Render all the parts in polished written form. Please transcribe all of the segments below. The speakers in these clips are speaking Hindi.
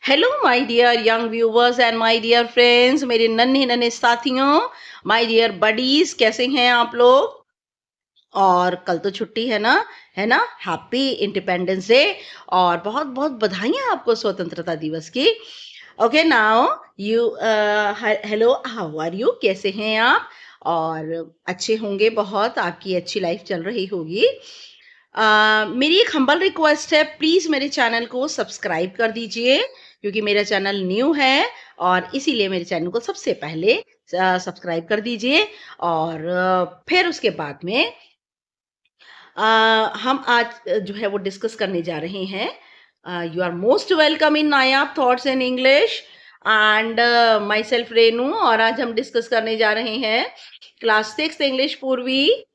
Hello my dear young viewers and my dear friends, मेरे नन्हे नन्हे साथियों, माय डियर बडीज, कैसे हैं आप लोग। और कल तो छुट्टी है ना। हैप्पी इंडिपेंडेंस डे और बहुत बहुत बधाइयां आपको स्वतंत्रता दिवस की। Okay now you hello, how are you, कैसे हैं आप। और अच्छे होंगे, बहुत आपकी अच्छी लाइफ चल रही होगी। मेरी एक हम्बल रिक्वेस्ट है, प्लीज मेरे चैनल को सब्सक्राइब कर दीजिए, क्योंकि मेरा चैनल न्यू है और इसीलिए मेरे चैनल को सबसे पहले सब्सक्राइब कर दीजिए। और फिर उसके बाद में हम आज जो है वो डिस्कस करने जा रहे हैं। You are most welcome in Nayab thoughts in English and myself Renu. और आज हम डिस्कस करने जा रहे हैं class 6 English Poorvi,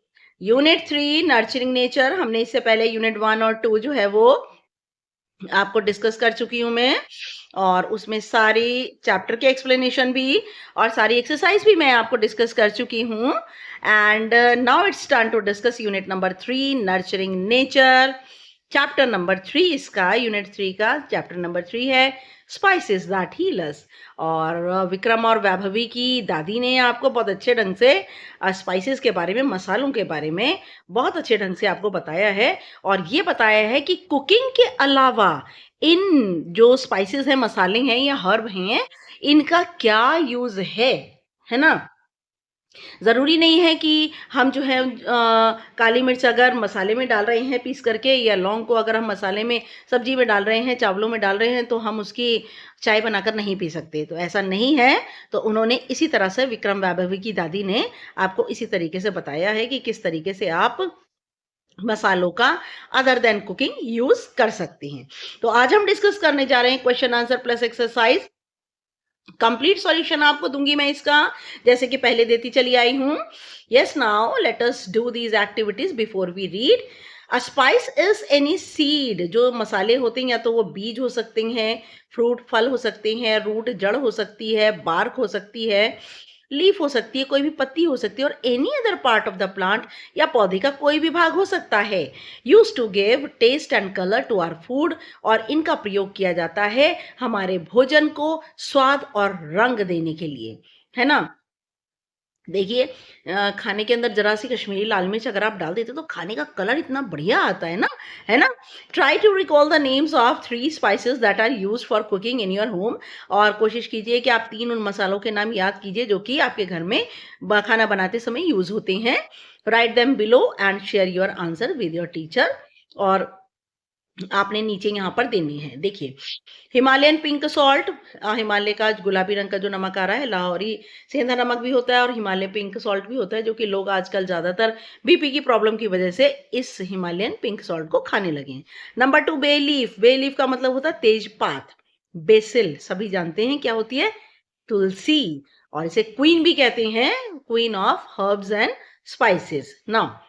unit 3 nurturing nature. हमने इससे पहले यूनिट 1 और 2 जो है वो आपको डिस्कस कर चुकी हूं मैं, और उसमें सारी चैप्टर के एक्सप्लेनेशन भी और सारी एक्सरसाइज भी मैं आपको डिस्कस कर चुकी हूँ। And now it's time to discuss unit number 3 nurturing nature. Chapter number 3 इसका, यूनिट 3 का चैप्टर नंबर 3 है स्पाइसेस दैट हील अस। और विक्रम और वैभवी की दादी ने आपको बहुत अच्छे ढंग से स्पाइसेस के बारे में, मसालों के बारे में बहुत अच्छे ढंग से आपको बताया है। और ये बताया है कि कुकिंग के अलावा इन जो स्पाइसेस हैं, मसाले हैं या हर्ब हैं, इनका क्या यूज है ना। ज़रूरी नहीं है कि हम जो है काली मिर्च अगर मसाले में डाल रहे हैं पीस करके, या लौंग को अगर हम मसाले में, सब्जी में डाल रहे हैं, चावलों में डाल रहे हैं, तो हम उसकी चाय बनाकर नहीं पी सकते। तो ऐसा नहीं है। तो उन्होंने इसी तरह से, विक्रम वैभवी की दादी ने आपको इसी तरीके से बताया है कि किस तरीके से आप मसालों का अदर देन कुकिंग यूज कर सकते हैं। तो आज हम डिस्कस करने जा रहे हैं question answer plus exercise. Complete solution आपको दूंगी मैं इसका, जैसे कि पहले देती चली आई हूं। Yes, now let us do these activities before we read. A spice is any seed. जो मसाले होते हैं या तो वो बीज हो सकते हैं, फ्रूट फल हो सकते हैं, रूट जड़ हो सकती है, बार्क हो सकती है, लीफ हो सकती है, कोई भी पत्ती हो सकती है, और any other part of the plant या पौधे का कोई भी भाग हो सकता है। Use to give taste and colour to our food. और इनका प्रयोग किया जाता है हमारे भोजन को स्वाद और रंग देने के लिए, है ना। देखिए, खाने के अंदर जरा सी कश्मीरी लाल मिर्च अगर आप डाल देते तो खाने का कलर इतना बढ़िया आता है ना। Try to recall the names of 3 spices that are used for cooking in your home. और कोशिश कीजिए कि आप 3 उन मसालों के नाम याद कीजिए जो कि आपके घर में खाना बनाते समय यूज होते हैं। Write them below and share your answer with your teacher. और आपने नीचे यहाँ पर देनी है। देखिए, हिमालयन पिंक सॉल्ट, हिमालय का गुलाबी रंग का जो नमक आ रहा है, लाहौरी सेंधा नमक भी होता है और हिमालय पिंक सॉल्ट भी होता है, जो कि लोग आजकल ज्यादातर बीपी की प्रॉब्लम की वजह से इस हिमालयन पिंक सॉल्ट को खाने लगे हैं। Number 2 bay leaf. Bay leaf का मतलब होता है तेज पात। बेसिल सभी जानते हैं क्या होती है, तुलसी। और इसे क्वीन भी कहते हैं, queen of herbs and spices. Now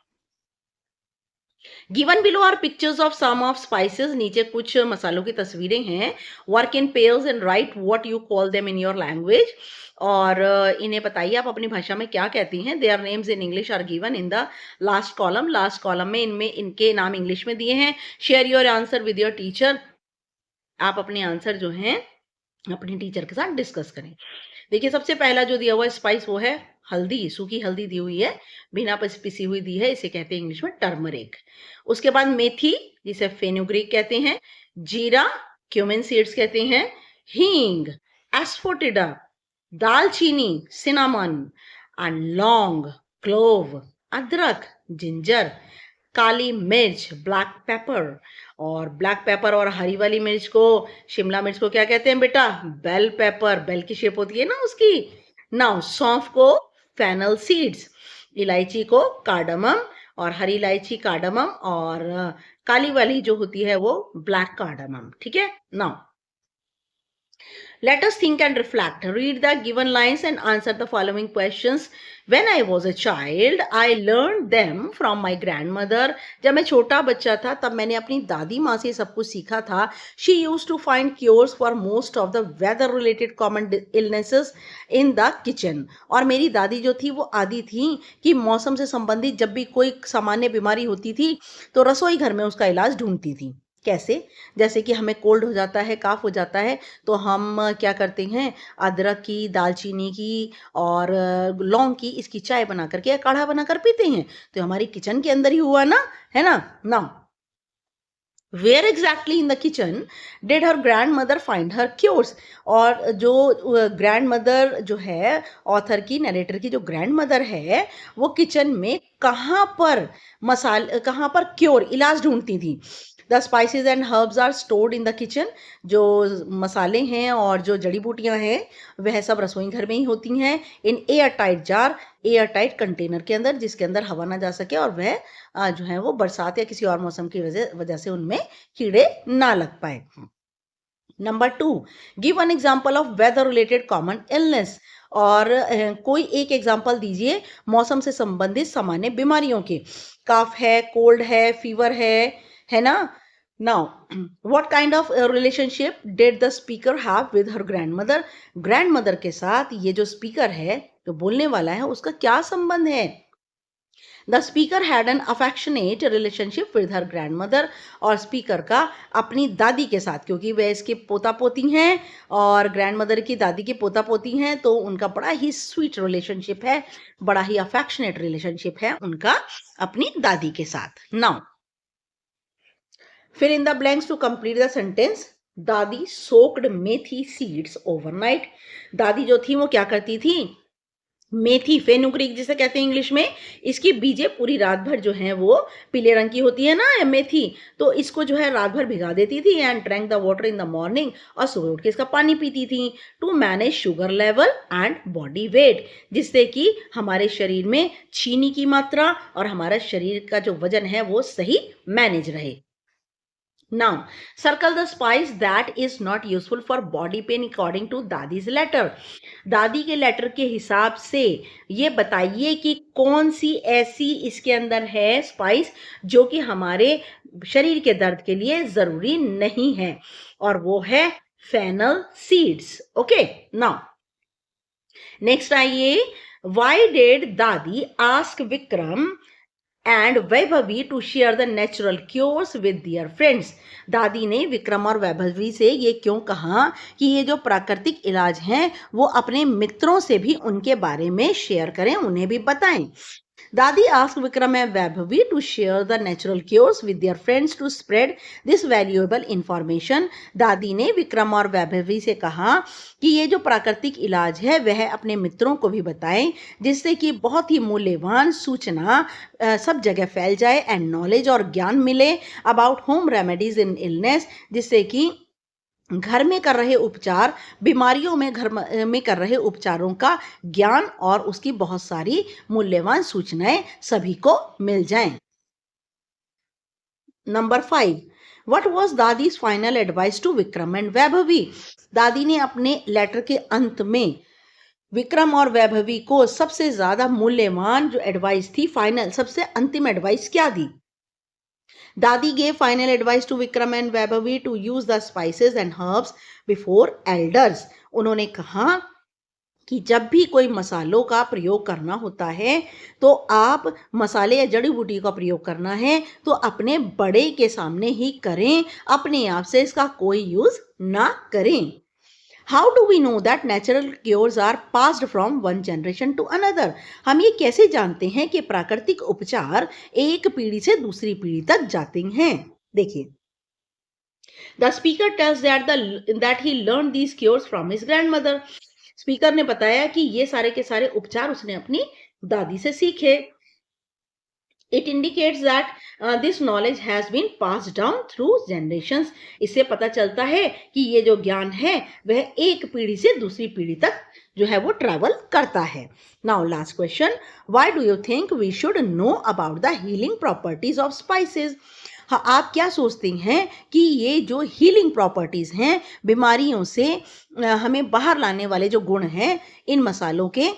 given below are pictures of some of spices. नीचे कुछ मसालों की तस्वीरें हैं। Work in pairs and write what you call them in your language. और इन्हें बताइए आप अपनी भाषा में क्या कहती हैं। Their names in English are given in the last column. Last column में इनमें इनके नाम इंग्लिश में दिए हैं। Share your answer with your teacher. आप अपने आंसर जो हैं अपने टीचर के साथ डिस्कस करें। देखिए, सबसे पहला जो दिया हुआ स्पाइस वो है हल्दी। सूखी हल्दी दी हुई है, बिना पिसी हुई दी है, इसे कहते हैं इंग्लिश में टर्मरिक। उसके बाद मेथी, जिसे फेनुग्रीक कहते हैं। जीरा, क्यूमिन सीड्स कहते हैं। हींग, एस्फोटिडा। दालचीनी, सिनामन। एंड लौंग, क्लोव। अदरक, जिंजर। काली मिर्च, ब्लैक पेपर। और ब्लैक पेपर और हरी वाली मिर्च को, शिमला मिर्च को क्या कहते हैं बेटा, बेल पेपर। बेल की शेप होती है ना उसकी। नाउ सौंफ को फेनल सीड्स। इलायची को कार्डमम, और हरी इलायची कार्डमम, और काली वाली जो होती है वो ब्लैक कार्डमम। ठीक है। Now let us think and reflect. Read the given lines and answer the following questions. When I was a child, I learned them from my grandmother. जब मैं छोटा बच्चा था तब मैंने अपनी दादी माँ से सब कुछ सीखा था. She used to find cures for most of the weather related common illnesses in the kitchen. और मेरी दादी जो थी वो आदी थी कि मौसम से संबंधित जब भी कोई सामान्य बीमारी होती थी तो रसोई घर में उसका इलाज ढूंढती थी. कैसे? जैसे कि हमें कोल्ड हो जाता है, काफ हो जाता है, तो हम क्या करते हैं, अदरक की, दालचीनी की और लौंग की इसकी चाय बना करके या काढ़ा बनाकर पीते हैं। तो हमारी किचन के अंदर ही हुआ ना, है ना? Now where exactly in the kitchen did her grandmother find her cures? और जो ग्रैंड मदर जो है, ऑथर की, नरेटर की जो ग्रैंड मदर है, वो किचन में कहाँ पर क्योर, इलाज ढूंढती थी। The spices and herbs are stored in the kitchen. जो मसाले हैं और जो जड़ी बूटियां हैं वह सब रसोई घर में ही होती हैं, in air tight jar, air tight container के अंदर, जिसके अंदर हवा ना जा सके और वह जो है वो बरसात या किसी और मौसम की वजह से उनमें कीड़े ना लग पाए। Number 2, give one example of weather related common illness. और कोई एक एग्जाम्पल दीजिए मौसम से संबंधित सामान्य बीमारियों के। काफ है, कोल्ड है, फीवर है ना? Now what kind of relationship did the speaker have with her grandmother? Grandmother के साथ ये जो स्पीकर है, जो बोलने वाला है, उसका क्या संबंध है? The speaker had an affectionate relationship with her grandmother. और स्पीकर का अपनी दादी के साथ, क्योंकि वह इसके पोता पोती हैं और ग्रैंडमदर की दादी के पोता पोती हैं, तो उनका बड़ा ही स्वीट रिलेशनशिप है, बड़ा ही अफेक्शनेट रिलेशनशिप है उनका अपनी दादी के साथ। Now fill in the blanks to complete the sentence. Dadi soaked methi seeds overnight. दादी जो थी वो क्या करती थी, मेथी, फेनुग्रीक जिसे कहते हैं इंग्लिश में, इसकी बीजें पूरी रात भर जो है वो पीले रंग की होती है ना मेथी, तो इसको जो है रात भर भिगा देती थी and drank the water in the morning, और सुबह उठ के इसका पानी पीती थी, to manage sugar level and body weight, जिससे कि हमारे शरीर में चीनी की मात्रा और हमारा शरीर का जो वजन है वो सही मैनेज रहे। Now, circle the spice that is not useful for body pain according to दादी's letter. दादी के लेटर के हिसाब से ये बताइए कि कौन सी ऐसी इसके अंदर है स्पाइस जो कि हमारे शरीर के दर्द के लिए जरूरी नहीं है, और वो है fennel seeds. Okay, now next आइए, why did Dadi ask Vikram and Vaibhavi to share the natural cures with their friends? दादी ने विक्रम और वैभवी से ये क्यों कहा कि ये जो प्राकृतिक इलाज हैं वो अपने मित्रों से भी उनके बारे में शेयर करें, उन्हें भी बताएं। दादी asked Vikram and Vaibhavi to share the natural cures with their friends to spread this valuable information. दादी ने विक्रम और वैभवी से कहा कि ये जो प्राकृतिक इलाज है वह अपने मित्रों को भी बताएं, जिससे कि बहुत ही मूल्यवान सूचना सब जगह फैल जाए एंड नॉलेज और ज्ञान मिले about home remedies in illness, जिससे कि घर में कर रहे उपचार, बीमारियों में घर में कर रहे उपचारों का ज्ञान और उसकी बहुत सारी मूल्यवान सूचनाएं सभी को मिल जाएं। Number 5, what was dadi's final advice to Vikram and Vaibhavi? दादी ने अपने लेटर के अंत में विक्रम और वैभवी को सबसे ज्यादा मूल्यवान जो एडवाइस थी, फाइनल सबसे अंतिम एडवाइस क्या दी? दादी gave final advice to Vikram and Vaibhavi to use the spices and herbs before elders. उन्होंने कहा कि जब भी कोई मसालों का प्रयोग करना होता है तो आप मसाले या जड़ी बूटी का प्रयोग करना है तो अपने बड़े के सामने ही करें, अपने आप से इसका कोई यूज ना करें। How do we know that natural cures are passed from one generation to another? हम ये कैसे जानते हैं कि प्राकृतिक उपचार एक पीढ़ी से दूसरी पीढ़ी तक जाते हैं? देखिए, The speaker tells that he learned these cures from his grandmother. Speaker ने बताया कि ये सारे के सारे उपचार उसने अपनी दादी से सीखे। It indicates that this knowledge has been passed down through generations. इससे पता चलता है कि ये जो ज्ञान है वह एक पीढ़ी से दूसरी पीढ़ी तक जो है वो ट्रैवल करता है। Now last question, why do you think we should know about the healing properties of spices? हाँ, आप क्या सोचते हैं कि ये जो हीलिंग प्रॉपर्टीज हैं, बीमारियों से हमें बाहर लाने वाले जो गुण हैं इन मसालों के,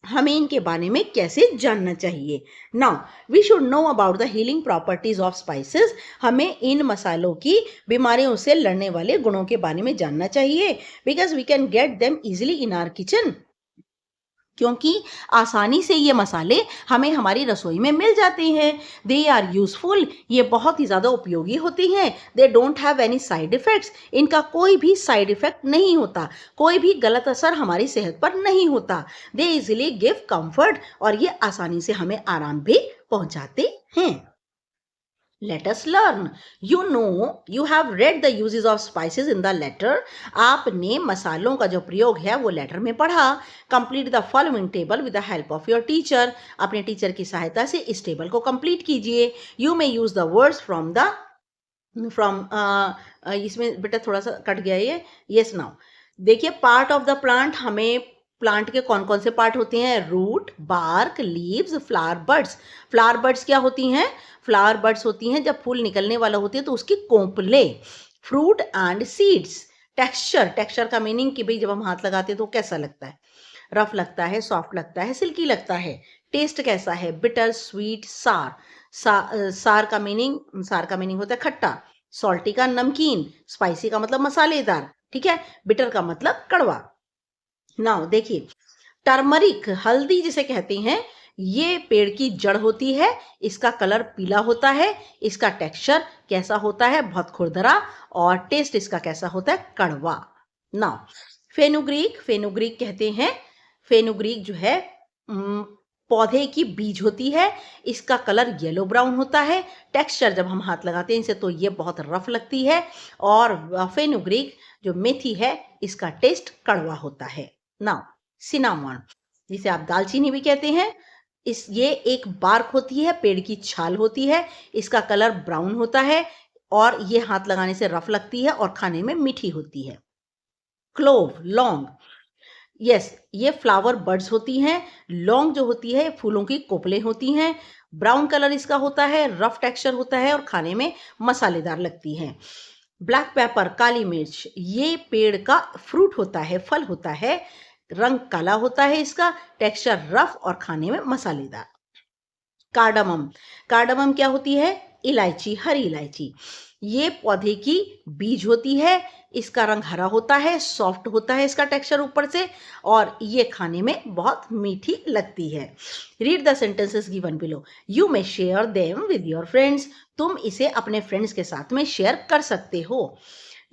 हमें इनके बारे में कैसे जानना चाहिए? Now we should know about the healing properties of spices. हमें इन मसालों की बीमारियों से लड़ने वाले गुणों के बारे में जानना चाहिए, because we can get them easily in our kitchen. क्योंकि आसानी से ये मसाले हमें हमारी रसोई में मिल जाते हैं। दे आर यूजफुल, ये बहुत ही ज़्यादा उपयोगी होती हैं। They don't have any side effects, इनका कोई भी साइड इफ़ेक्ट नहीं होता, कोई भी गलत असर हमारी सेहत पर नहीं होता। दे इजीली गिव कंफर्ट, और ये आसानी से हमें आराम भी पहुंचाते हैं। Let us learn. You know, you have read the uses of spices in the letter. आपने मसालों का जो प्रयोग है वो लेटर में पढ़ा। Complete the following table with the help of your teacher. अपने टीचर की सहायता से इस टेबल को कंप्लीट कीजिए। You may use the words from इसमें बेटा थोड़ा सा कट गया ये। Yes now. देखिए, पार्ट ऑफ द प्लांट, हमें प्लांट के कौन कौन से पार्ट होते हैं? Root, bark, leaves, flower buds. Flower buds क्या होती हैं? फ्लावर बड्स होती हैं जब फूल निकलने वाला होती है तो उसकी कोंपले। Fruit and seeds. Texture, texture का मीनिंग कि भाई जब हम हाथ लगाते हैं तो कैसा लगता है? रफ लगता है, सॉफ्ट लगता है, सिल्की लगता है। टेस्ट कैसा है? बिटर, स्वीट, सार। सार का मीनिंग होता है खट्टा। सॉल्टी का नमकीन। स्पाइसी का मतलब मसालेदार, ठीक है। बिटर का मतलब कड़वा। नाउ देखिए, टर्मरिक, हल्दी जिसे कहते हैं, ये पेड़ की जड़ होती है। इसका कलर पीला होता है। इसका टेक्सचर कैसा होता है? बहुत खुरदरा। और टेस्ट इसका कैसा होता है? कड़वा। नाउ फेनुग्रीक, फेनुग्रीक कहते हैं, फेनुग्रीक जो है पौधे की बीज होती है। इसका कलर येलो ब्राउन होता है। टेक्सचर जब हम हाथ लगाते हैं इसे तो ये बहुत रफ लगती है। और फेनुग्रीक जो मेथी है इसका टेस्ट कड़वा होता है। नाउ सिनामन, जिसे आप दालचीनी भी कहते हैं, ये एक बार्क होती है, पेड़ की छाल होती है। इसका कलर ब्राउन होता है और ये हाथ लगाने से रफ लगती है और खाने में मीठी होती है। क्लोव, लौंग, यस, ये फ्लावर बड्स होती हैं। लौंग जो होती है फूलों की कोपलें होती हैं। ब्राउन कलर इसका होता है, रफ टेक्सचर होता है और खाने में मसालेदार लगती है। ब्लैक पेपर, काली मिर्च, ये पेड़ का फ्रूट होता है, फल होता है। रंग काला होता है इसका, टेक्सचर रफ और खाने में मसालेदार। कार्डमम, कार्डमम क्या होती है? इलायची, हरी इलायची। ये पौधे की बीज होती है। इसका रंग हरा होता है, सॉफ्ट होता है इसका टेक्सचर ऊपर से, और ये खाने में बहुत मीठी लगती है। Read the sentences given below. You may share them with your friends. तुम इसे अपने फ्रेंड्स के साथ में शेयर कर सकते हो।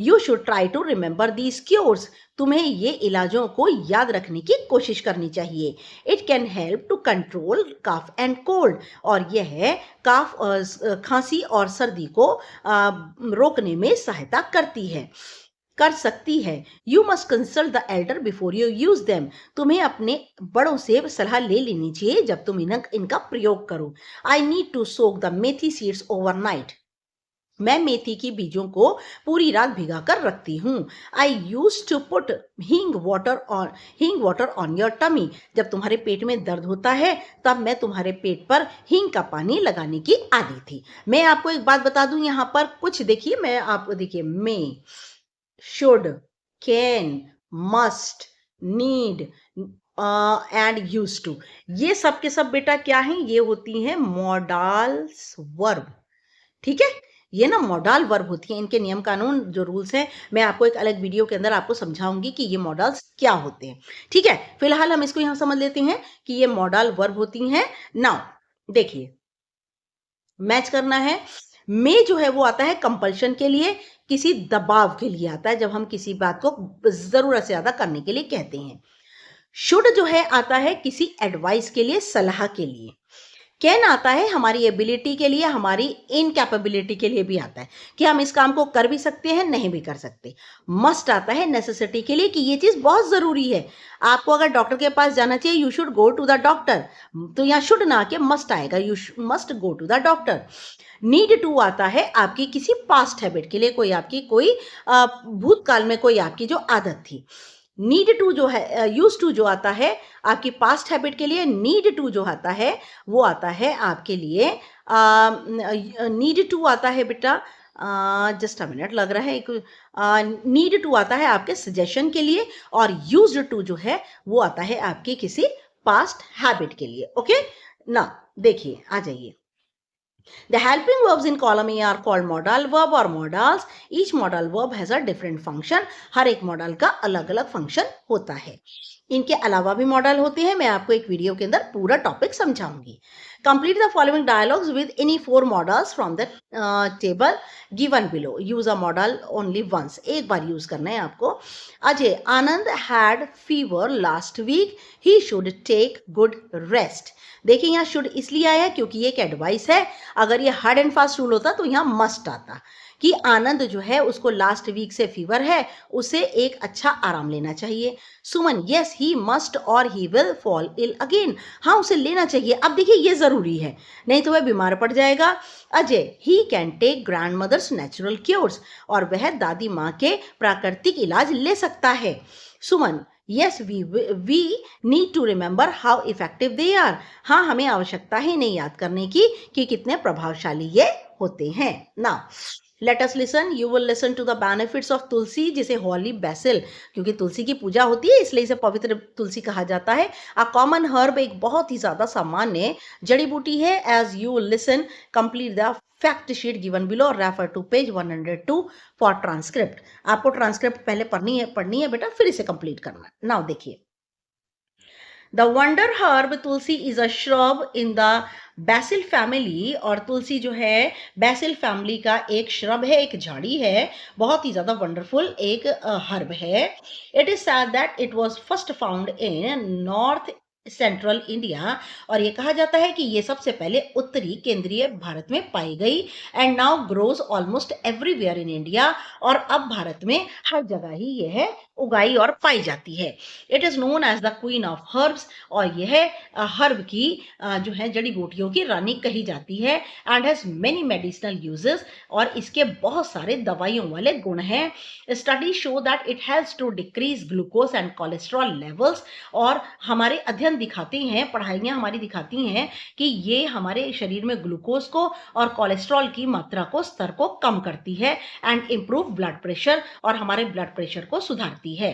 You should try to remember these cures. तुम्हें ये इलाजों को याद रखने की कोशिश करनी चाहिए। It can help to control cough and cold, और यह है कफ, खांसी और सर्दी को रोकने में सहायता कर सकती है। You must consult the Elder before you use them. तुम्हें अपने बड़ों से सलाह ले लेनी चाहिए जब तुम इनका प्रयोग करो। I need to soak the methi seeds overnight. मैं मेथी की बीजों को पूरी रात भिगा कर रखती हूँ। आई यूज टू पुट हींग वाटर ऑन योर टमी। जब तुम्हारे पेट में दर्द होता है तब मैं तुम्हारे पेट पर हींग का पानी लगाने की आदी थी। मैं आपको एक बात बता दूं, यहाँ पर कुछ देखिए, मैं आपको देखिए, may, should, can, must, need and use to, ये सब के सब बेटा क्या हैं? ये होती हैं मॉडल्स वर्ब, ठीक है। ये ना मॉडल वर्ब होती हैं। इनके नियम कानून जो रूल्स हैं मैं आपको एक अलग वीडियो के अंदर आपको समझाऊंगी कि ये मॉडल्स क्या होते हैं, ठीक है। फिलहाल हम इसको यहाँ समझ लेते हैं कि ये मॉडल वर्ब होती हैं। नाउ देखिए, मैच करना है। मे जो है वो आता है कंपल्शन के लिए, किसी दबाव के लिए आता है, जब हम किसी बात को जरूरत से ज्यादा करने के लिए कहते हैं। शुड जो है आता है किसी एडवाइस के लिए, सलाह के लिए। कैन आता है हमारी एबिलिटी के लिए, हमारी इनकैपेबिलिटी के लिए भी आता है कि हम इस काम को कर भी सकते हैं, नहीं भी कर सकते। मस्ट आता है नेसेसिटी के लिए कि ये चीज बहुत जरूरी है। आपको अगर डॉक्टर के पास जाना चाहिए, you should go to the doctor, तो यहाँ शुड ना आके मस्ट आएगा, you must go to the doctor. Need to आता है आपकी किसी पास्ट हैबिट के लिए, कोई आपकी कोई भूतकाल में कोई आपकी जो आदत थी। नीड टू जो है, यूज टू जो आता है आपकी पास्ट हैबिट के लिए। नीड टू जो आता है वो आता है आपके लिए, नीड टू आता है बेटा, जस्ट अ मिनट लग रहा है, नीड टू आता है आपके सजेशन के लिए, और यूज्ड टू जो है वो आता है आपकी किसी पास्ट हैबिट के लिए। ओके ना, देखिए आ जाइए। The helping verbs in column A are called modal verb or modals. Each modal verb has a different function. हर एक modal का अलग अलग function होता है। इनके अलावा भी मॉडल होते हैं, मैं आपको एक वीडियो के अंदर पूरा टॉपिक समझाऊंगी। Complete the following dialogues with any 4 modals from the table given below. Use a modal only once, एक बार यूज करना है आपको। Ajay, Anand had fever last week, he should take good rest. देखिए यहाँ शुड इसलिए आया क्योंकि ये एक एडवाइस है। अगर ये हार्ड एंड फास्ट रूल होता तो यहाँ मस्ट आता कि आनंद जो है उसको लास्ट वीक से फीवर है, उसे एक अच्छा आराम लेना चाहिए। सुमन, यस ही मस्ट और he will fall ill again. हाँ, उसे लेना चाहिए। अब देखिए ये जरूरी है, नहीं तो वह बीमार पड़ जाएगा। Ajay, he can take grandmother's natural cures, और वह दादी माँ के प्राकृतिक इलाज ले सकता है। Suman, yes we need to remember how effective they are. हाँ, हमें आवश्यकता है इन्हें याद करने की कि कितने प्रभावशाली ये होते हैं। ना let us listen, you will listen to the benefits of tulsi, जिसे होली बेसिल, क्योंकि तुलसी की पूजा होती है इसलिए इसे पवित्र तुलसी कहा जाता है। अ कॉमन हर्ब, एक बहुत ही ज्यादा सामान्य जड़ी बूटी है। As you listen, complete the fact sheet given below, refer to page 102 for transcript. आपको ट्रांसक्रिप्ट पहले पढ़नी है बेटा, फिर इसे कंप्लीट करना है। नाउ देखिए, the wonder herb tulsi is a shrub in the basil family, और तुलसी जो है बैसिल फैमिली का एक श्रब है, एक झाड़ी है, बहुत ही ज्यादा वंडरफुल एक हर्ब है। It is sad that it was first found in north central India, और ये कहा जाता है कि ये सबसे पहले उत्तरी केंद्रीय भारत में पाई गई। And now grows almost everywhere in India, और अब भारत में हर जगह ही यह उगाई और पाई जाती है। It is known as the queen of herbs, और यह हर्ब की जो है जड़ी बूटियों की रानी कही जाती है। And has many medicinal uses, और इसके बहुत सारे दवाइयों वाले गुण हैं। Study show that it helps to decrease glucose and cholesterol levels, और हमारे अध्ययन दिखाती हैं, पढ़ाइयाँ हमारी दिखाती हैं कि ये हमारे शरीर में ग्लूकोज को और कोलेस्ट्रॉल की मात्रा को, स्तर को कम करती है। एंड इम्प्रूव ब्लड प्रेशर, और हमारे ब्लड प्रेशर को सुधारती है।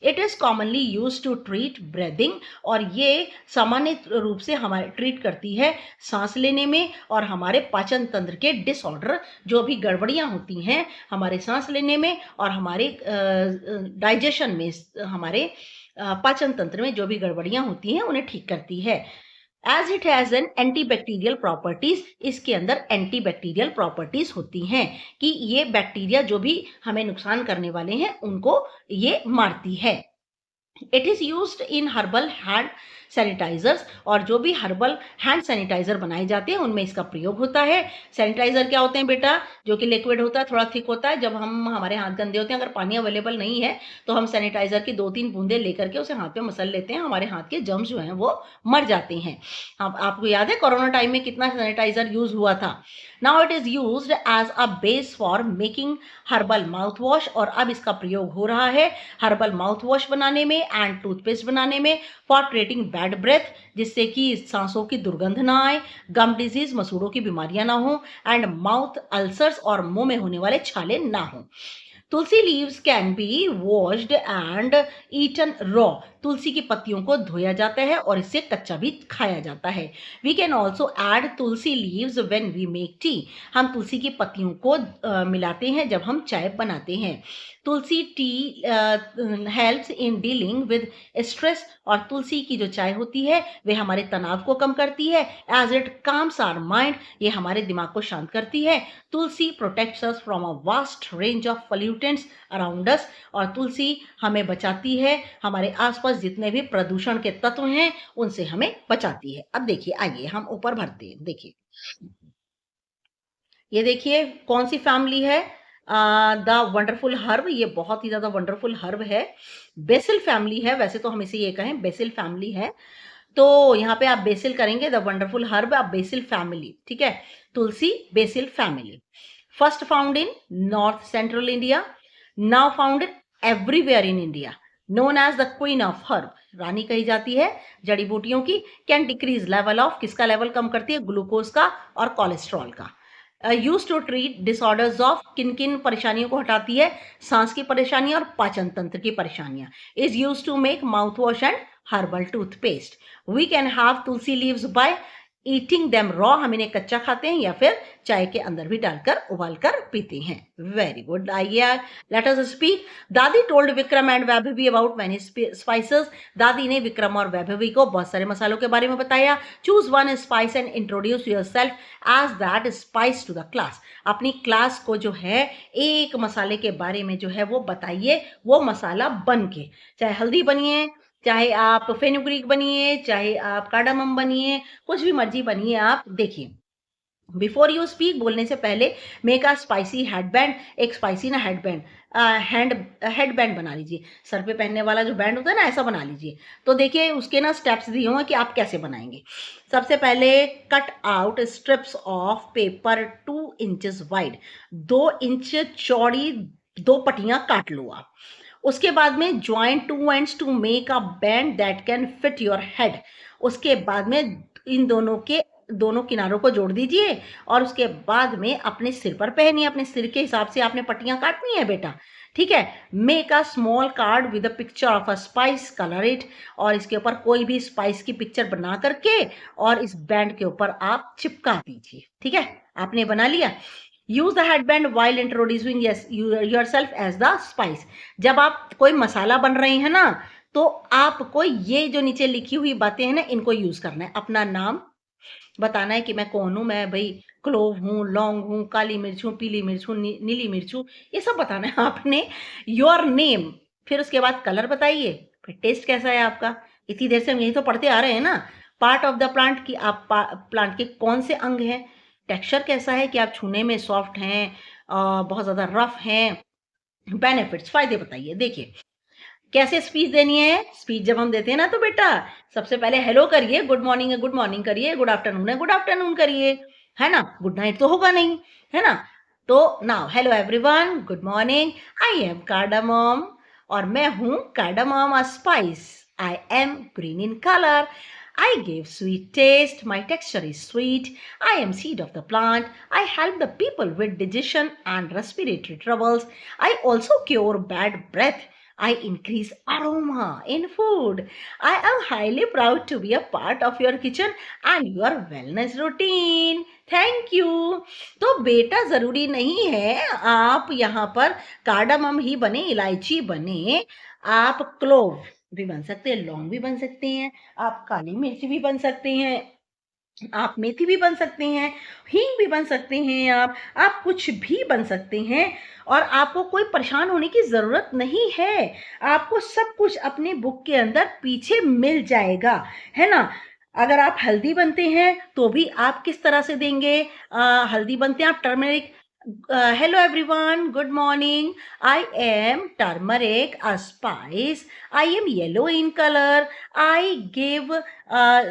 It is commonly use to treat breathing, और ये सामान्य रूप से हमारे ट्रीट करती है सांस लेने में, और हमारे पाचन तंत्र के डिसऑर्डर, जो भी गड़बड़ियां होती हैं हमारे सांस लेने में और हमारे डाइजेशन में, हमारे पाचन तंत्र में जो भी गड़बड़ियां होती हैं उन्हें ठीक करती है। As it has an antibacterial properties, इसके अंदर एंटीबैक्टीरियल प्रॉपर्टीज होती हैं कि ये बैक्टीरिया जो भी हमें नुकसान करने वाले हैं उनको ये मारती है। It is used in herbal hand sanitizers, और जो भी हर्बल हैंड सैनिटाइजर बनाए जाते हैं उनमें इसका प्रयोग होता है। सैनिटाइजर क्या होते हैं बेटा? जो कि लिक्विड होता है, थोड़ा थिक होता है। जब हमारे हाथ गंदे होते हैं, अगर पानी अवेलेबल नहीं है तो हम सैनिटाइजर की 2-3 बूंदे लेकर के उसे हाथ पे मसल लेते हैं, हमारे हाथ के जर्म्स जो हैं वो मर जाते हैं। आपको याद है कोरोना टाइम में कितना सैनिटाइजर यूज हुआ था? Now it is used as a base for making herbal mouthwash, और अब इसका प्रयोग हो रहा है हर्बल माउथ वॉश बनाने में एंड टूथपेस्ट बनाने में, फॉर ट्रीटिंग बैड ब्रेथ, जिससे कि सांसों की दुर्गंध ना आए, गम डिजीज, मसूड़ों की बीमारियां ना हो, एंड माउथ अल्सर्स, और मुंह में होने वाले छाले ना हो। Tulsi leaves can be washed and eaten raw, तुलसी की पत्तियों को धोया जाता है और इससे कच्चा भी खाया जाता है। We can also add tulsi leaves when we make tea, हम तुलसी की पत्तियों को मिलाते हैं जब हम चाय बनाते हैं। Tulsi tea helps in dealing with stress, और तुलसी की जो चाय होती है वह हमारे तनाव को कम करती है। As it calms our mind, ये हमारे दिमाग को शांत करती है। Tulsi protects us from a vast range of pollutants around us, और तुलसी हमें बचाती है, हमारे आसपास जितने भी प्रदूषण के तत्व हैं उनसे हमें बचाती है। अब देखिए, आइए हम ऊपर भरते हैं। देखिए ये देखिए कौन सी फैमिली है? द वंडरफुल हर्ब, ये बहुत ही ज्यादा वंडरफुल हर्ब है। बेसिल फैमिली है, वैसे तो हम इसे ये कहें बेसिल फैमिली है, तो यहाँ पे आप बेसिल करेंगे, द वंडरफुल हर्ब, आप बेसिल फैमिली, ठीक है। Tulsi basil family, first found in north central India, now found everywhere in India, known as the queen of herb, रानी कही जाती है जड़ी बूटियों की। कैन डिक्रीज लेवल ऑफ, किसका लेवल कम करती है? ग्लूकोज का और कोलेस्ट्रॉल का। Use to treat disorders of, किन किन परेशानियों को हटाती है? सांस की परेशानियां और पाचन तंत्र की परेशानियां। Is use to make mouthwash and herbal toothpaste. We can have tulsi leaves by eating them raw, हम इन्हें कच्चा खाते हैं या फिर चाय के अंदर भी डालकर उबाल कर पीते हैं। Very good. आइए लेट अस स्पीक। दादी told Vikram and Vaibhavi about many spices. दादी ने विक्रम और वैभवी को बहुत सारे मसालों के बारे में बताया। Choose one spice and introduce yourself as that spice to the class. अपनी क्लास को जो है एक मसाले के बारे में जो है वो बताइए, वो मसाला बन के, चाहे हल्दी बनिए, चाहे आप फेनुग्रीक बनिए, चाहे आप कार्डामम बनिए, कुछ भी मर्जी बनिए आप। देखिए, बिफोर यू स्पीक, बोलने से पहले मेक अ स्पाइसी हेडबैंड, एक स्पाइसी ना हेडबैंड हेडबैंड बना लीजिए। सर पे पहनने वाला जो बैंड होता है ना, ऐसा बना लीजिए। तो देखिए उसके ना स्टेप्स दिए हुए कि आप कैसे बनाएंगे। सबसे पहले cut out strips of paper 2 inches wide, 2 inch चौड़ी 2 पट्टियां काट लो आप। उसके बाद में join 2 ends to make a band that can fit your head. उसके बाद में इन दोनों किनारों को जोड़ दीजिए और उसके बाद में अपने सिर पर पहनिए। अपने सिर के हिसाब से आपने पट्टियां काटनी है बेटा, ठीक है। Make a small card with a picture of a spice, colour it, और इसके ऊपर कोई भी स्पाइस की पिक्चर बना करके और इस बैंड के ऊपर आप चिपका दीजिए, ठीक है। आपने बना लिया। Use the headband while introducing yourself as the spice. जब आप कोई मसाला बन रहे हैं ना, तो आपको ये जो नीचे लिखी हुई बातें हैं ना, इनको यूज करना है। अपना नाम बताना है कि मैं कौन हूं, मैं भाई क्लोव हूँ, लौंग हूँ, काली मिर्च हूँ, पीली मिर्च हूँ, नीली मिर्च हूँ, ये सब बताना है आपने। योर नेम, फिर उसके बाद कलर बताइए, फिर टेस्ट कैसा है आपका। इतनी देर से हम यही तो पढ़ते आ रहे हैं ना। पार्ट ऑफ द प्लांट की आप प्लांट के कौन से अंग हैं, टेक्सचर कैसा है कि आप छूने में सॉफ्ट हैं, बहुत ज्यादा रफ हैं। बेनिफिट्स, फायदे बताइए। देखिए कैसे स्पीच देनी है। स्पीच जब हम देते हैं ना, तो बेटा सबसे पहले हेलो करिए, गुड मॉर्निंग है गुड मॉर्निंग करिए, गुड आफ्टरनून है गुड आफ्टरनून करिए, है ना। गुड नाइट तो होगा नहीं, है ना। तो now hello everyone, good morning, I am cardamom, और मैं हूं cardamom a spice. I am green in colour, I give sweet taste, my texture is sweet, I am seed of the plant, I help the people with digestion and respiratory troubles, I also cure bad breath, I increase aroma in food, I am highly proud to be a part of your kitchen and your wellness routine. Thank you. तो बेटा जरूरी नहीं है आप यहाँ पर कार्डामम ही बने, इलायची बने, आप क्लोव भी बन सकते हैं, लौंग भी बन सकते हैं, आप काली मिर्च भी बन सकते हैं, आप मेथी भी बन सकते हैं, हींग भी बन सकते हैं, आप कुछ भी बन सकते हैं। और आपको कोई परेशान होने की जरूरत नहीं है, आपको सब कुछ अपने बुक के अंदर पीछे मिल जाएगा, है ना। अगर आप हल्दी बनते हैं तो भी आप किस तरह से देंगे। हल्दी बनते हैं आप turmeric. Hello everyone, good morning. I am turmeric, a spice. I am yellow in color. I give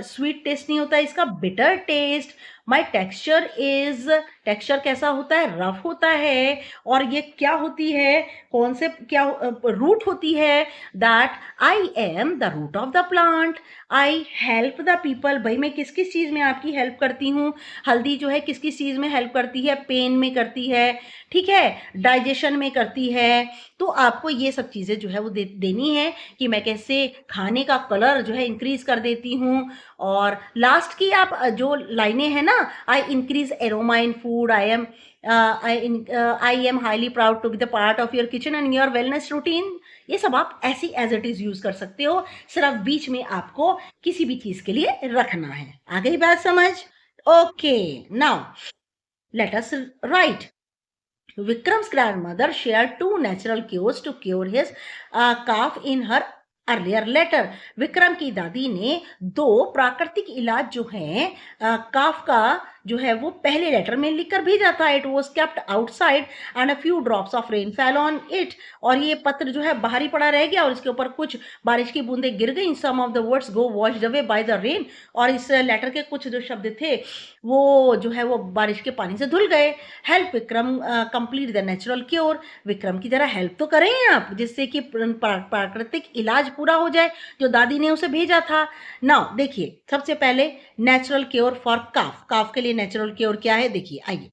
sweet taste नहीं होता इसका, bitter taste. My texture is, texture कैसा होता है, रफ होता है। और ये क्या होती है, कौन से क्या रूट होती है, that I am the root of the plant. I help the people, भाई मैं किस किस चीज में आपकी हेल्प करती हूँ। हल्दी जो है किस किस चीज में हेल्प करती है, पेन में करती है, ठीक है, डाइजेशन में करती है। तो आपको ये सब चीजें जो है वो देनी है कि मैं कैसे खाने का कलर जो है इंक्रीज कर देती हूँ। और लास्ट की आप जो लाइनें हैं ना, I increase aroma in food, I am highly proud to be the part of your kitchen and your wellness routine, ये सब आप ऐसी एज इट इज यूज कर सकते हो। सिर्फ बीच में आपको किसी भी चीज के लिए रखना है। आ गई बात समझ? Okay, now let us right. Vikram's grandmother shared 2 natural cures to cure his cough in her earlier letter. Vikram की दादी ने 2 प्राकृतिक इलाज जो है काफ का जो है वो पहले लेटर में लिखकर भेजा था। It was kept outside and a few drops of rain fell on it, और ये पत्र जो है बाहर ही पड़ा रह गया और इसके ऊपर कुछ बारिश की बूंदें गिर गई। Some of the words go washed away by the rain, और इस लेटर के कुछ जो शब्द थे वो जो है वो बारिश के पानी से धुल गए। Help Vikram complete the natural cure, Vikram की जरा हेल्प तो करें आप, जिससे कि प्राकृतिक इलाज पूरा हो जाए जो दादी ने उसे भेजा था। नाउ देखिए सबसे पहले natural cure for cough, cough के लिए नेचुरल क्योर क्या है, देखिए आइए।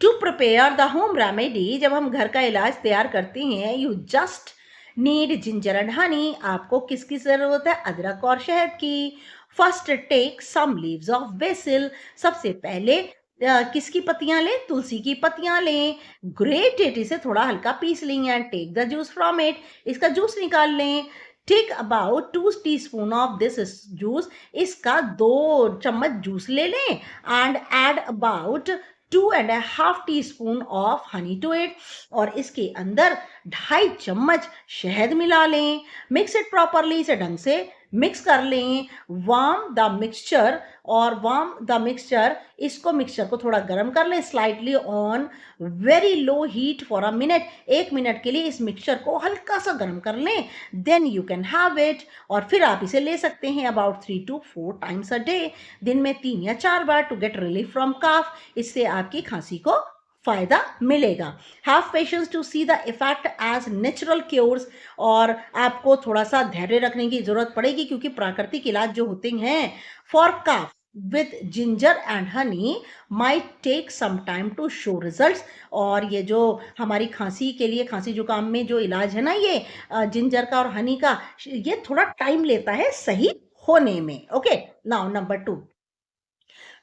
To prepare the home remedy, जब हम घर का इलाज तैयार करते हैं, you just need ginger and honey, आपको किसकी जरूरत है, अदरक और शहद की। First take some leaves of basil, सबसे पहले किसकी पत्तियां लें? तुलसी की पत्तियां लें, ग्रेट इट, इसे थोड़ा हल्का पीस लें and take the juice from it, इसका जूस निकाल लें। Take about 2 teaspoon of this juice, इसका 2 चम्मच जूस ले लें and add about 2.5 teaspoon of honey to it, और इसके अंदर 2.5 चम्मच शहद मिला लें। मिक्स इट प्रॉपरली, इसे ढंग से मिक्स कर लें। वार्म द मिक्सचर, और वार्म द मिक्सचर, इसको मिक्सचर को थोड़ा गर्म कर लें slightly on very low heat for a minute, 1 minute के लिए इस मिक्सचर को हल्का सा गर्म कर लें। Then you can have it, और फिर आप इसे ले सकते हैं about 3 to 4 times a day, दिन में 3 या 4 बार, to get relief from cough, इससे आपकी खांसी को फायदा मिलेगा। Have patience to see the effect as natural cures, और आपको थोड़ा सा धैर्य रखने की जरूरत पड़ेगी, क्योंकि प्राकृतिक इलाज जो होते हैं for cough with ginger and honey might take some time to show results, और ये जो हमारी खांसी के लिए, खांसी जुकाम में जो इलाज है ना, ये जिंजर का और हनी का, ये थोड़ा टाइम लेता है सही होने में। Okay, now number 2,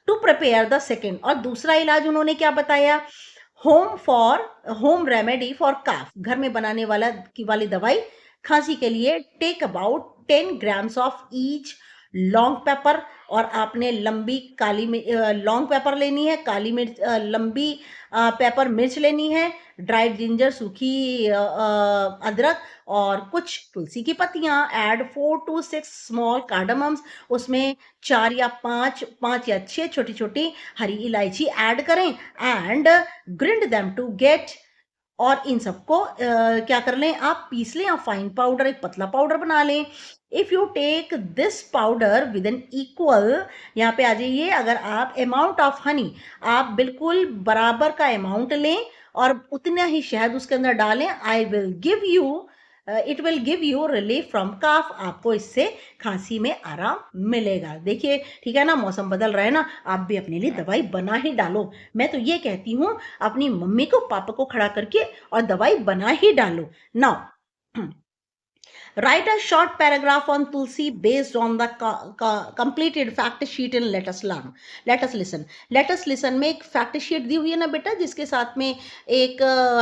to prepare the second, और दूसरा इलाज उन्होंने क्या बताया? होम रेमेडी फॉर काफ, घर में बनाने वाली दवाई खांसी के लिए। Take about 10 grams of each long pepper, और आपने लंबी काली लॉन्ग पेपर लेनी है, काली मिर्च, लंबी पेपर मिर्च लेनी है, ड्राइड जिंजर, सूखी अदरक, और कुछ तुलसी की पत्तियां। ऐड 4 to 6 स्मॉल कार्डमम्स, उसमें 4 या 5 या 6 छोटी छोटी हरी इलायची ऐड करें। And grind them to get, और इन सबको क्या कर लें आप? पीस लें, आप फाइन पाउडर, एक पतला पाउडर बना लें। If you take this powder with an equal, यहाँ पे आ जाइए, अगर आप अमाउंट ऑफ हनी, आप बिल्कुल बराबर का अमाउंट लें और उतना ही शहद उसके अंदर डालें, it will give you relief from cough, आपको इससे खांसी में आराम मिलेगा। देखिए, ठीक है ना, मौसम बदल रहा है ना, आप भी अपने लिए दवाई बना ही डालो। मैं तो ये कहती हूँ, अपनी मम्मी को, पापा को खड़ा करके और दवाई बना ही डालो। Now write a short paragraph on tulsi based on the completed fact sheet and let us listen में एक फैक्ट शीट दी हुई है ना बेटा, जिसके साथ में एक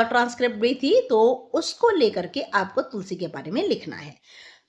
ट्रांसक्रिप्ट भी थी, तो उसको लेकर के आपको तुलसी के बारे में लिखना है।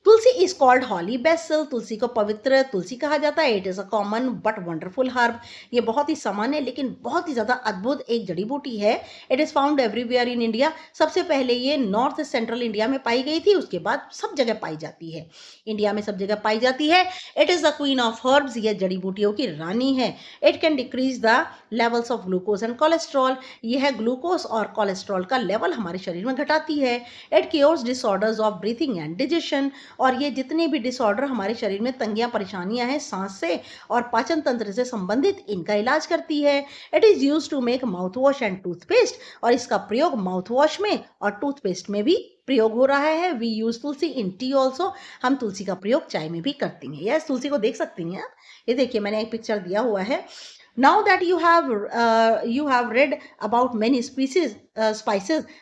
तुलसी इज कॉल्ड हॉली बेसल, तुलसी को पवित्र तुलसी कहा जाता है। It is a common but wonderful herb, ये बहुत ही सामान्य लेकिन बहुत ही ज्यादा अद्भुत एक जड़ी बूटी है। It is found everywhere in India, सबसे पहले ये नॉर्थ सेंट्रल इंडिया में पाई गई थी, उसके बाद सब जगह पाई जाती है, इंडिया में सब जगह पाई जाती है। It is the queen of herbs, ये जड़ी बूटियों की रानी है। It can decrease the levels of glucose and cholesterol, यह ग्लूकोज और कोलेस्ट्रॉल का लेवल हमारे शरीर में घटाती है। It cures disorders of breathing and digestion, और ये जितने भी डिसऑर्डर हमारे शरीर में, तंगियां, परेशानियां हैं सांस से और पाचन तंत्र से संबंधित, इनका इलाज करती है। It is used to make mouthwash and toothpaste, और इसका प्रयोग माउथ वॉश में और टूथपेस्ट में भी प्रयोग हो रहा है। We use tulsi in tea also, हम तुलसी का प्रयोग चाय में भी करती हैं। यस, तुलसी को देख सकती हैं आप, ये देखिए मैंने एक पिक्चर दिया हुआ है। Now that you have read about many spices,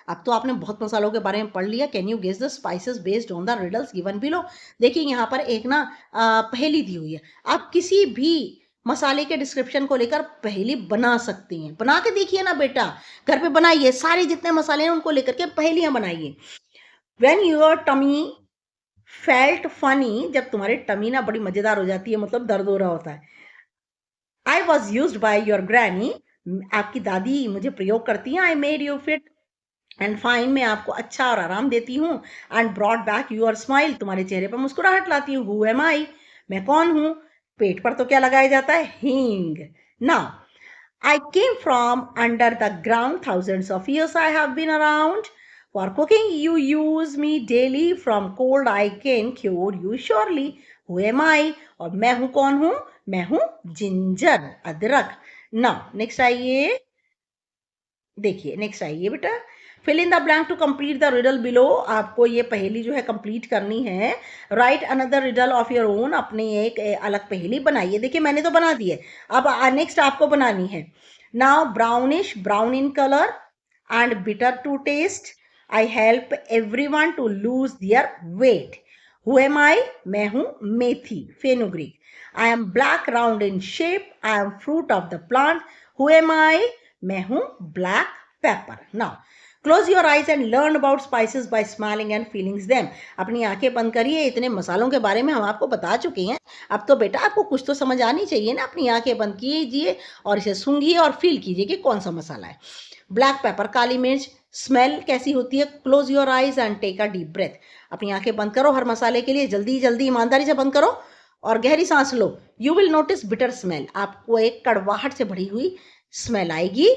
अब तो आपने बहुत मसालों के बारे में पढ़ लिया। Can you guess the spices based on the riddles given below? देखिए यहाँ पर एक ना पहेली दी हुई है, आप किसी भी मसाले के डिस्क्रिप्शन को लेकर पहेली बना सकती हैं। बना के देखिए ना बेटा, घर पे बनाइए, सारे जितने मसाले हैं उनको लेकर के पहेलियां बनाइए। When your tummy felt funny, जब तुम्हारी टमी ना बड़ी मजेदार हो जाती है, मतलब दर्द हो रहा होता है। I was used by your granny, आपकी दादी मुझे प्रयोग करती हैं। I made you fit and fine, मैं आपको अच्छा और आराम देती हूँ। And brought back your smile, तुम्हारे चेहरे पर मुस्कुराहट लाती हूँ। Who am I, मैं कौन हूँ? पेट पर तो क्या लगाया जाता है? हींग। Now I came from under the ground, thousands of years I have been around. For cooking you use me daily, from cold I can cure you surely. Who am I, और मैं हूं कौन हूं? मैं हूं जिंजर, अदरक। नाउ नेक्स्ट आइए, देखिए नेक्स्ट आइए बेटा, fill in the blank to complete the riddle below, आपको ये पहेली जो है कंप्लीट करनी है। Write another riddle of your own, अपने एक अलग पहेली बनाइए। देखिए मैंने तो बना दी है, अब नेक्स्ट आपको बनानी है। Now brownish, brown in colour and bitter to taste, I help everyone to lose their weight. Who am I? मैं हूँ मेथी, fenugreek. I am black round in shape. I am fruit of the plant. Who am I? मैं हूँ black pepper. Now, close your eyes and learn about spices by smelling and feeling them. अपनी आंखें बंद करिए. इतने मसालों के बारे में हम आपको बता चुके हैं. अब तो बेटा आपको कुछ तो समझ आनी चाहिए ना. अपनी आंखें बंद कीजिए और इसे सूंघिए और फील कीजिए कि कौन सा मसाला है. ब्लैक पेपर, काली मिर्च. स्मेल कैसी होती है? Close your eyes and take a deep breath. अपनी आंखें बंद करो हर मसाले के लिए. जल्दी जल्दी ईमानदारी से बंद करो और गहरी सांस लो. You will notice bitter smell. आपको एक कड़वाहट से भरी हुई स्मेल आएगी.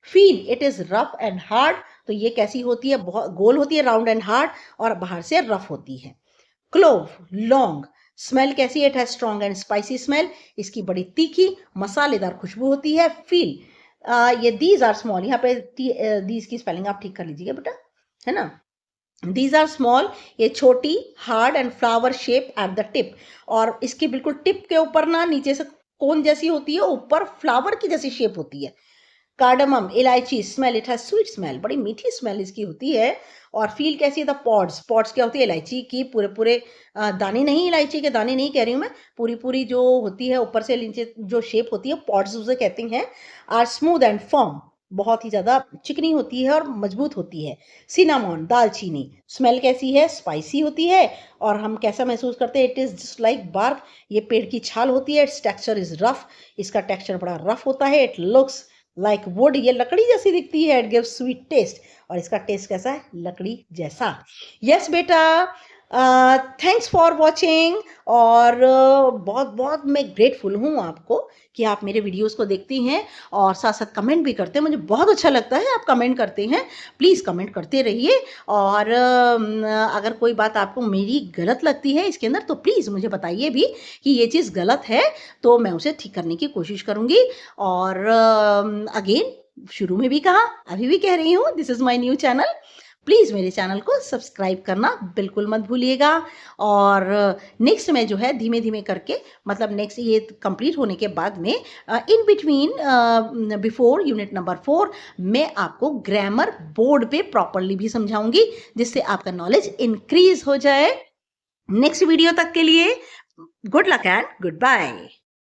Feel, it is rough and hard. तो ये कैसी होती है? बहुत गोल होती है, राउंड एंड हार्ड, और बाहर से रफ होती है. क्लोव, लौंग. स्मेल कैसी है? It has strong and spicy smell. इसकी बड़ी तीखी मसालेदार खुशबू होती है. फील, ये दीज आर स्मॉल. यहाँ पे दीज की स्पेलिंग आप ठीक कर लीजिएगा बेटा, है ना. दीज आर स्मॉल, ये छोटी, hard and flower shape at the tip. और इसके बिल्कुल टिप के ऊपर ना नीचे से कोन जैसी होती है, ऊपर फ्लावर की जैसी शेप होती है. कार्डमम, इलायची. Smell, it has sweet smell. बड़ी मीठी स्मेल इसकी होती है. और फील कैसी है? The pods. पॉड्स क्या होती है? इलायची की पूरे पूरे दाने नहीं, इलायची के दाने नहीं कह रही हूँ मैं, पूरी पूरी जो होती है ऊपर से नीचे जो शेप होती है, पॉड्स उसे कहते हैं. Are smooth and firm. बहुत ही ज़्यादा चिकनी होती है और मजबूत होती है. सिनामॉन, दालचीनी. स्मेल कैसी है? स्पाइसी होती है. और हम कैसा महसूस करते हैं? It is just like bark. ये पेड़ की छाल होती है. Its texture is rough. इसका टेक्सचर बड़ा रफ होता है. It looks like wood. ये लकड़ी जैसी दिखती है. It gives sweet taste. और इसका टेस्ट कैसा है? लकड़ी जैसा. यस बेटा, थैंक्स फॉर वॉचिंग. और बहुत बहुत मैं ग्रेटफुल हूँ आपको कि आप मेरे वीडियोस को देखती हैं और साथ साथ कमेंट भी करते हैं. मुझे बहुत अच्छा लगता है आप कमेंट करते हैं. प्लीज़ कमेंट करते रहिए. और अगर कोई बात आपको मेरी गलत लगती है इसके अंदर तो प्लीज़ मुझे बताइए भी कि ये चीज़ गलत है, तो मैं उसे ठीक करने की कोशिश करूँगी. और अगेन, शुरू में भी कहा, अभी भी कह रही हूँ, this is my new channel. Please मेरे चैनल को सब्सक्राइब करना बिल्कुल मत भूलिएगा. और नेक्स्ट में जो है धीमे धीमे करके, मतलब नेक्स्ट ये कंप्लीट होने के बाद में in between before unit number 4 मैं आपको ग्रामर बोर्ड पे प्रॉपरली भी समझाऊंगी, जिससे आपका नॉलेज इंक्रीज हो जाए. नेक्स्ट वीडियो तक के लिए good luck and good bye.